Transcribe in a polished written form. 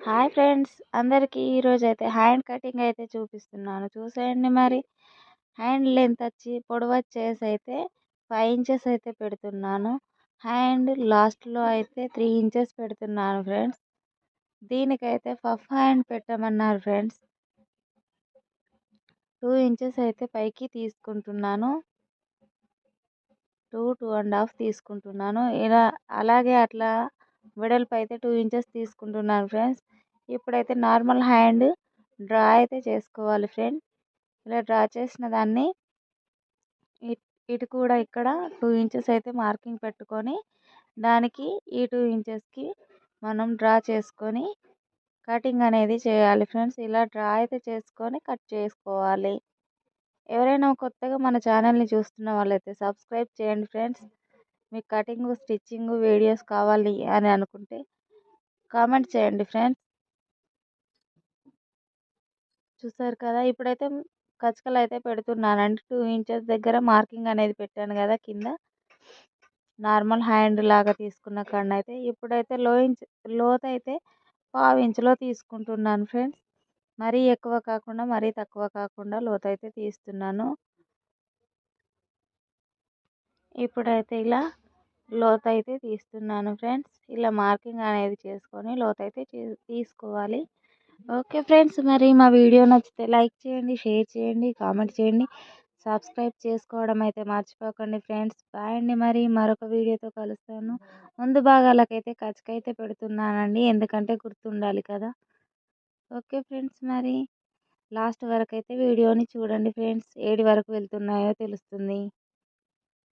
Hi friends అందరికీ ఈరోజైతే hand cutting అయితే చూపిస్తున్నాను. చూసేయండి మరి. హ్యాండ్ లెంత్ వచ్చి పొడవచ్చేసి అయితే 5 ఇంచెస్ అయితే పెడుతున్నాను. హ్యాండ్ లాస్ట్లో అయితే 3 ఇంచెస్ పెడుతున్నాను ఫ్రెండ్స్. దీనికైతే పఫ్ హ్యాండ్ పెట్టమన్నారు ఫ్రెండ్స్. 2 ఇంచెస్ అయితే పైకి తీసుకుంటున్నాను. 2.5 తీసుకుంటున్నాను. ఇలా అలాగే అట్లా వెడల్పు అయితే 2 ఇంచెస్ తీసుకుంటున్నాను ఫ్రెండ్స్. ఇప్పుడైతే నార్మల్ హ్యాండ్ డ్రా అయితే చేసుకోవాలి ఫ్రెండ్. ఇలా డ్రా చేసిన దాన్ని ఇటు కూడా ఇక్కడ 2 ఇంచెస్ అయితే మార్కింగ్ పెట్టుకొని దానికి ఈ 2 ఇంచెస్కి మనం డ్రా చేసుకొని కటింగ్ అనేది చేయాలి ఫ్రెండ్స్. ఇలా డ్రా అయితే చేసుకొని కట్ చేసుకోవాలి. ఎవరైనా కొత్తగా మన ఛానల్ని చూస్తున్న వాళ్ళైతే సబ్స్క్రైబ్ చేయండి ఫ్రెండ్స్. మీకు కటింగ్ స్టిచ్చింగ్ వీడియోస్ కావాలి అని అనుకుంటే కామెంట్ చేయండి ఫ్రెండ్స్. చూసారు కదా, ఇప్పుడైతే కచకలు అయితే పెడుతున్నానండి. 2 ఇంచెస్ దగ్గర మార్కింగ్ అనేది పెట్టాను కదా కింద, నార్మల్ హ్యాండ్ లాగా తీసుకున్న కాడనైతే ఇప్పుడైతే లోత్ అయితే 1/2 ఇంచులో తీసుకుంటున్నాను ఫ్రెండ్స్. మరీ ఎక్కువ కాకుండా మరీ తక్కువ కాకుండా లోత్ అయితే తీస్తున్నాను. ఇప్పుడైతే ఇలా లోత్ అయితే తీస్తున్నాను ఫ్రెండ్స్. ఇలా మార్కింగ్ అనేది చేసుకొని లోత్ అయితే తీసుకోవాలి. ఓకే ఫ్రెండ్స్, మరి మా వీడియో నచ్చితే లైక్ చేయండి, షేర్ చేయండి, కామెంట్ చేయండి, సబ్స్క్రైబ్ చేసుకోవడం అయితే మర్చిపోకండి ఫ్రెండ్స్. బాయ్ అండి. మరి మరొక వీడియోతో కలుస్తాను. ముందు భాగాలకైతే కచకైతే పెడుతున్నానండి, ఎందుకంటే గుర్తుండాలి కదా. ఓకే ఫ్రెండ్స్, మరి లాస్ట్ వరకు అయితే వీడియోని చూడండి ఫ్రెండ్స్. ఏడి వరకు వెళ్తున్నాయో తెలుస్తుంది.